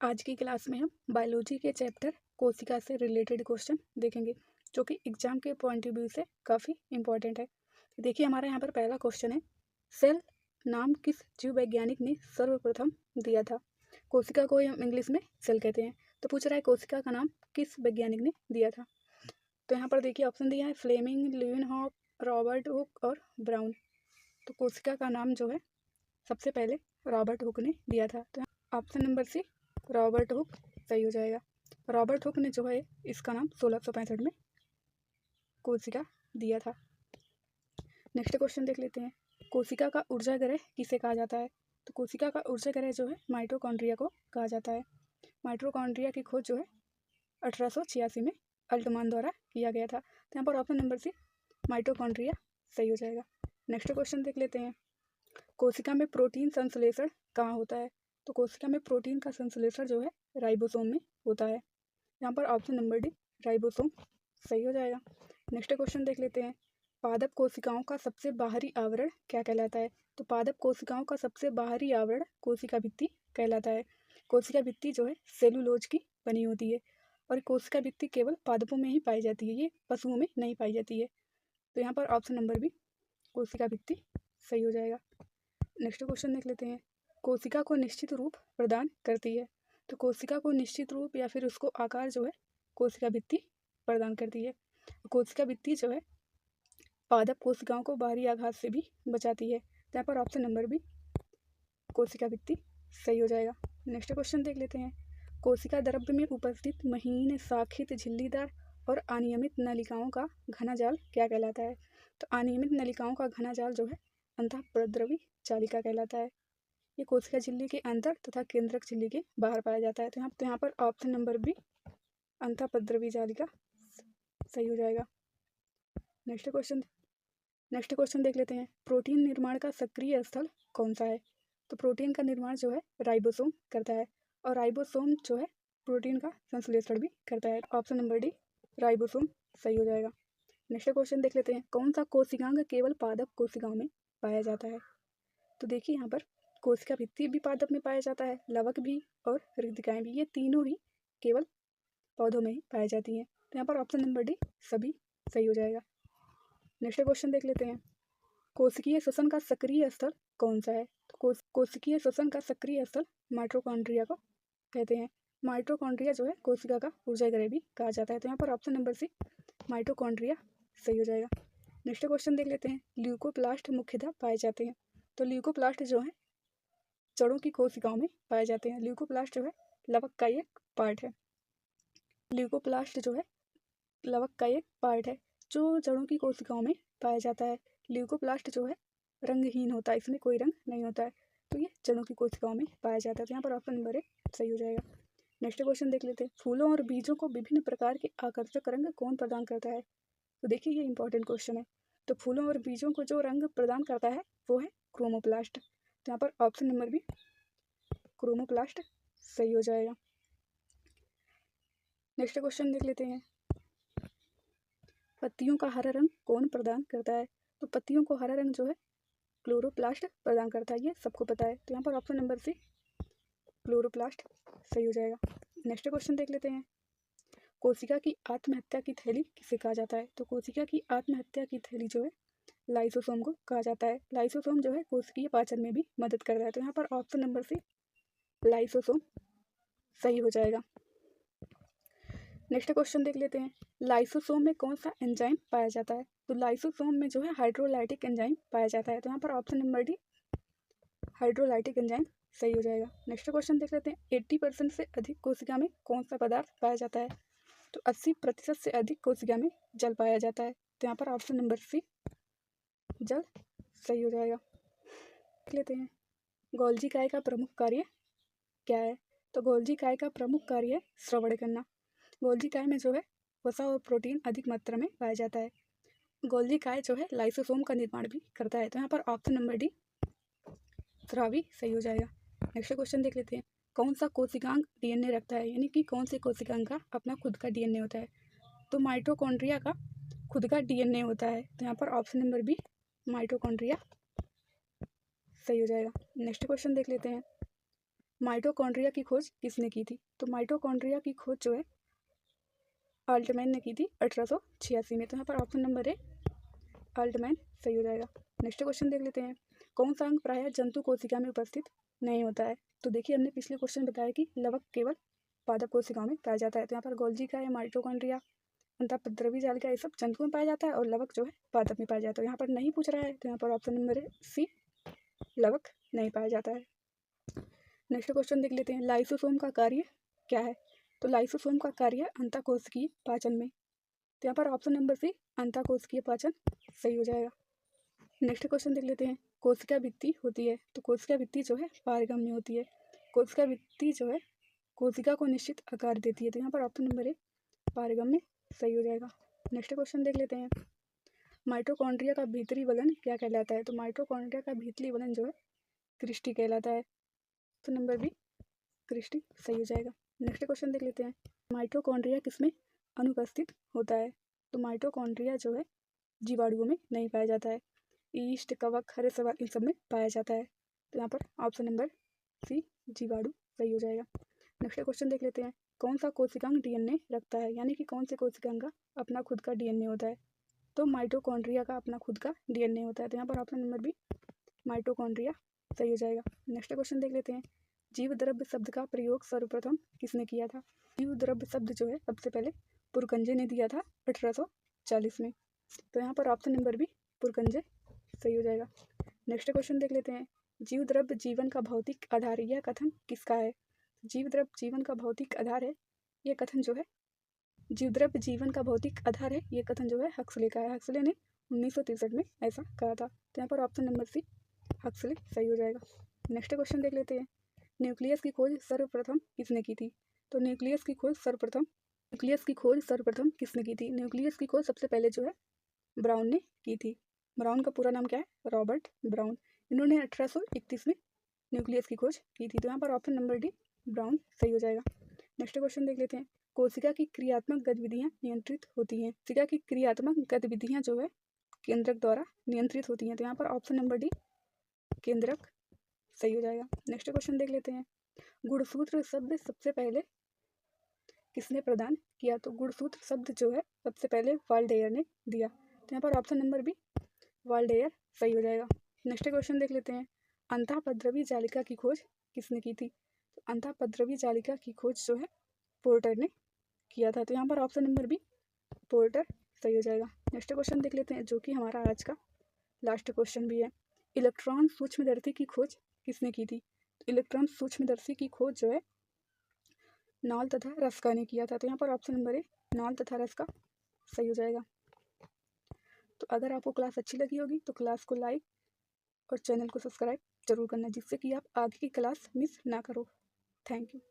आज की क्लास में हम बायोलॉजी के चैप्टर कोशिका से रिलेटेड क्वेश्चन देखेंगे जो कि एग्जाम के पॉइंट ऑफ व्यू से काफ़ी इंपॉर्टेंट है। देखिए हमारे यहाँ पर पहला क्वेश्चन है, सेल नाम किस जीव वैज्ञानिक ने सर्वप्रथम दिया था। कोशिका को हम इंग्लिश में सेल कहते हैं। तो पूछ रहा है कोशिका का नाम किस वैज्ञानिक ने दिया था। तो यहाँ पर देखिए ऑप्शन दिया है फ्लेमिंग, ल्यूवेनहॉफ, रॉबर्ट हुक और ब्राउन। तो कोशिका का नाम जो है सबसे पहले रॉबर्ट हुक ने दिया था। तो option number C Robert Hooke सही हो जाएगा। रॉबर्ट हुक ने जो है इसका नाम 1665 में कोशिका दिया था। नेक्स्ट क्वेश्चन देख लेते हैं, कोशिका का ऊर्जा ग्रह किसे कहा जाता है। तो कोशिका का ऊर्जा ग्रह जो है माइटोकॉन्ड्रिया को कहा जाता है। माइटोकॉन्ड्रिया की खोज जो है 1886 में अल्टमान द्वारा किया गया था। तो यहाँ पर ऑप्शन नंबर सी माइटोकॉन्ड्रिया सही हो जाएगा। नेक्स्ट क्वेश्चन देख लेते हैं, कोशिका में प्रोटीन संश्लेषण कहाँ होता है। तो कोशिका में प्रोटीन का संश्लेषण जो है राइबोसोम में होता है। यहाँ पर ऑप्शन नंबर डी राइबोसोम सही हो जाएगा। नेक्स्ट क्वेश्चन देख लेते हैं, पादप कोशिकाओं का सबसे बाहरी आवरण क्या कहलाता है। तो पादप कोशिकाओं का सबसे बाहरी आवरण कोशिका भित्ति कहलाता है। कोशिका भित्ति जो है सेलुलोज की बनी होती है और कोशिका भित्ति केवल पादपों में ही पाई जाती है, ये पशुओं में नहीं पाई जाती है। तो यहाँ पर ऑप्शन नंबर बी कोशिका भित्ति सही हो जाएगा। नेक्स्ट क्वेश्चन देख लेते हैं, कोशिका को निश्चित रूप प्रदान करती है। तो कोशिका को निश्चित रूप या फिर उसको आकार जो है कोशिका भित्ति प्रदान करती है। कोशिका भित्ति जो है पादप कोशिकाओं को बाहरी आघात से भी बचाती है। यहाँ पर ऑप्शन नंबर बी कोशिका भित्ति सही हो जाएगा। नेक्स्ट क्वेश्चन देख लेते हैं, कोशिका द्रव्य में उपस्थित महीन, शाखित, झिल्लीदार और अनियमित नलिकाओं का घना जाल क्या कहलाता है। तो अनियमित नलिकाओं का घना जाल जो है अंतःप्रद्रवी जालिका कहलाता है। ये कोशिका झिल्ली के अंदर तथा केंद्रक झिल्ली के बाहर पाया जाता है। तो यहाँ पर ऑप्शन नंबर बी अंतःप्रद्रवी जालिका सही हो जाएगा। नेक्स्ट क्वेश्चन देख लेते हैं, प्रोटीन निर्माण का सक्रिय स्थल कौन सा है। तो प्रोटीन का निर्माण जो है राइबोसोम करता है और राइबोसोम जो है प्रोटीन का संश्लेषण भी करता है। ऑप्शन नंबर डी राइबोसोम सही हो जाएगा। नेक्स्ट क्वेश्चन देख लेते हैं, कौन सा कोशिकांग केवल पादप कोशिकाओं में पाया जाता है। तो देखिए यहाँ पर कोशिका भित्ति भी पादप में पाया जाता है, लवक भी और रिक्तिकाएं भी, ये तीनों ही केवल पौधों में ही पाई जाती हैं। तो यहाँ पर ऑप्शन नंबर डी सभी सही हो जाएगा। नेक्स्ट क्वेश्चन देख लेते हैं, कोशिकीय श्वसन का सक्रिय स्थल कौन सा है। तो कोशिकीय श्वसन का सक्रिय स्थल माइटोकॉन्ड्रिया को कहते हैं। माइटोकॉन्ड्रिया जो है कोशिका का ऊर्जा ग्रह भी कहा जाता है। तो यहाँ पर ऑप्शन नंबर सी माइटोकॉन्ड्रिया सही हो जाएगा। नेक्स्ट क्वेश्चन देख लेते हैं, ल्यूकोप्लास्ट मुख्यतः पाए जाते हैं। तो ल्यूकोप्लास्ट जो है जड़ों की कोशिकाओं में पाए जाते हैं। ल्यूकोप्लास्ट जो है लवक का एक पार्ट है। ल्यूकोप्लास्ट जो है लवक का एक पार्ट है जो जड़ों की कोशिकाओं में पाया जाता है। ल्यूकोप्लास्ट जो है रंगहीन होता है, इसमें कोई रंग नहीं होता है, तो ये जड़ों की कोशिकाओं में पाया जाता है। तो यहाँ पर ऑप्शन नंबर ए सही हो जाएगा। नेक्स्ट क्वेश्चन देख लेते हैं, फूलों और बीजों को विभिन्न प्रकार के आकर्षक रंग कौन प्रदान करता है। तो देखिए ये इंपॉर्टेंट क्वेश्चन है। तो फूलों और बीजों को जो रंग प्रदान करता है वो है क्रोमोप्लास्ट। तो यहाँ पर ऑप्शन नंबर बी क्रोमोप्लास्ट सही हो जाएगा। नेक्स्ट क्वेश्चन देख लेते हैं, पत्तियों का हरा रंग कौन प्रदान करता है। तो पत्तियों को हरा रंग जो है क्लोरोप्लास्ट प्रदान करता है, ये सबको पता है। तो यहाँ पर ऑप्शन नंबर सी क्लोरोप्लास्ट सही हो जाएगा। नेक्स्ट क्वेश्चन देख लेते हैं, कोशिका की आत्महत्या की थैली किसे कहा जाता है। तो कोशिका की आत्महत्या की थैली जो है लाइसोसोम को कहा जाता है। लाइसोसोम जो है कोशिकीय पाचन में भी मदद करता है। तो यहाँ पर ऑप्शन नंबर सी लाइसोसोम सही हो जाएगा। नेक्स्ट क्वेश्चन देख लेते हैं, लाइसोसोम में कौन सा एंजाइम पाया जाता है। तो लाइसोसोम में जो है हाइड्रोलाइटिक एंजाइम पाया जाता है। तो यहाँ पर option number D hydrolytic enzyme सही हो जाएगा। नेक्स्ट क्वेश्चन देख लेते हैं, 80% से अधिक कोशिका में कौन सा पदार्थ पाया जाता है। तो 80% से अधिक कोशिका में जल पाया जाता है। तो यहाँ पर ऑप्शन नंबर सी जल सही हो जाएगा। देख लेते हैं, गोल्जी काय का प्रमुख कार्य क्या है। तो गोल्जी काय का प्रमुख कार्य है श्रवण करना। गोल्जी काय में जो है वसा और प्रोटीन अधिक मात्रा में पाया जाता है। गोल्जी काय जो है लाइसोसोम का निर्माण भी करता है। तो यहाँ पर ऑप्शन नंबर डी स्रावी सही हो जाएगा। नेक्स्ट क्वेश्चन देख लेते हैं, कौन सा कोशिकांग डीएनए रखता है, यानी कि कौन से कोशिकांग का अपना खुद का डीएनए होता है। तो माइटोकॉन्ड्रिया का खुद का डीएनए होता है। तो यहाँ पर ऑप्शन नंबर बी माइटोकॉन्ड्रिया सही हो जाएगा। नेक्स्ट क्वेश्चन देख लेते हैं, माइटोकॉन्ड्रिया की खोज किसने की थी? तो माइटोकॉन्ड्रिया की खोज जो है आल्टमैन ने की थी 1886 में। तो यहाँ पर ऑप्शन नंबर ए आल्टमैन सही हो जाएगा। नेक्स्ट क्वेश्चन देख लेते हैं। कौन सा अंग प्रायः जंतु कोशिका में उपस्थित नहीं होता है? तो देखिए हमने पिछले क्वेश्चन बताया कि लवक केवल पादप कोशिकाओं में पाया जाता है। तो यहाँ पर गोल्जी का है माइटोकॉन्ड्रिया, अंतःपद्रवी जालिका, ये सब जंतु में पाया जाता है और लवक जो है पादप में पाया जाता है। यहाँ पर नहीं पूछ रहा है, तो यहाँ पर ऑप्शन नंबर है सी लवक नहीं पाया जाता है। नेक्स्ट क्वेश्चन देख लेते हैं। लाइसोसोम का कार्य क्या है? तो लाइसोसोम का कार्य अंतःकोशिकीय पाचन में। तो यहाँ पर ऑप्शन नंबर सी अंतःकोशिकीय पाचन सही हो जाएगा। नेक्स्ट क्वेश्चन देख लेते हैं। कोशिका भित्ति होती है, तो कोशिका भित्ति जो है पारगम्य होती है। कोशिका भित्ति जो है कोशिका को निश्चित आकार देती है। तो यहाँ पर ऑप्शन नंबर ए पारगम्य सही हो जाएगा। नेक्स्ट क्वेश्चन देख लेते हैं। माइटोकॉन्ड्रिया का भीतरी वलन क्या कहलाता है? तो माइटोकॉन्ड्रिया का भीतरी वलन जो है क्रिस्टी कहलाता है। तो नंबर बी क्रिस्टी सही हो जाएगा। नेक्स्ट क्वेश्चन देख लेते हैं। माइटोकॉन्ड्रिया किसमें अनुपस्थित होता है? तो माइटोकॉन्ड्रिया जो है जीवाणुओं में नहीं पाया जाता है। ईस्ट, कवक, हरे सवाल इन सब में पाया जाता है। तो यहाँ पर ऑप्शन नंबर सी जीवाणु सही हो जाएगा। नेक्स्ट क्वेश्चन देख लेते हैं। कौन सा कोशिकांग डीएनए रखता है? यानी कि कौन से कोशिकांग का अपना खुद का डीएनए होता है? तो माइटोकॉन्ड्रिया का अपना खुद का डीएनए होता है। तो यहाँ पर ऑप्शन नंबर बी माइटोकॉन्ड्रिया सही हो जाएगा। नेक्स्ट क्वेश्चन देख लेते हैं। जीव द्रव्य शब्द का प्रयोग सर्वप्रथम किसने किया था? जीव द्रव्य शब्द जो है सबसे पहले पुरकंजे ने दिया था 1840 में। तो यहाँ पर ऑप्शन नंबर बी पुरकंजे सही हो जाएगा। नेक्स्ट क्वेश्चन देख लेते हैं। जीव द्रव्य जीवन का भौतिक आधार, यह कथन किसका है? जीव द्रव्य जीवन का भौतिक आधार है, ये कथन जो है जीव द्रव्य जीवन का भौतिक आधार है, ये कथन जो है हक्सले का है। हक्सले ने 1963 में ऐसा कहा था। तो यहाँ पर ऑप्शन नंबर सी हक्सले सही हो जाएगा। नेक्स्ट क्वेश्चन देख लेते हैं। न्यूक्लियस की खोज सर्वप्रथम किसने की थी? तो न्यूक्लियस की खोज सर्वप्रथम किसने की थी? न्यूक्लियस की खोज सबसे पहले जो है ब्राउन ने की थी। ब्राउन का पूरा नाम क्या है? Robert brown. इन्होंने 1831 में न्यूक्लियस की खोज की थी। तो यहाँ पर ऑप्शन नंबर डी ब्राउन सही हो जाएगा। नेक्स्ट क्वेश्चन देख लेते हैं। कोशिका की क्रियात्मक गतिविधियाँ नियंत्रित होती हैं। कोशिका की क्रियात्मक गतिविधियाँ जो है केंद्रक द्वारा नियंत्रित होती हैं। तो यहाँ पर ऑप्शन नंबर डी केंद्रक सही हो जाएगा। नेक्स्ट क्वेश्चन देख लेते हैं। गुणसूत्र शब्द सबसे पहले किसने प्रदान किया? तो गुणसूत्र शब्द जो है सबसे पहले वाल्डेयर ने दिया। तो यहाँ पर ऑप्शन नंबर बी वाल्डेयर सही हो जाएगा। नेक्स्ट क्वेश्चन देख लेते हैं। अंतःपद्रवी जालिका की खोज किसने की थी? तो अंतःपद्रवी जालिका की खोज जो है पोर्टर ने किया था। तो यहाँ पर ऑप्शन नंबर बी पोर्टर सही हो जाएगा। नेक्स्ट क्वेश्चन देख लेते हैं, जो कि हमारा आज का लास्ट क्वेश्चन भी है। इलेक्ट्रॉन सूक्ष्मदर्शी की खोज किसने की थी? तो इलेक्ट्रॉन सूक्ष्मदर्शी की खोज जो है नॉल तथा रस्का ने किया था। तो यहाँ पर ऑप्शन नंबर ए नॉल तथा रस्का सही हो जाएगा। तो अगर आपको क्लास अच्छी लगी होगी तो क्लास को लाइक और चैनल को सब्सक्राइब जरूर करना, जिससे कि आप आगे की क्लास मिस ना करो। Thank you.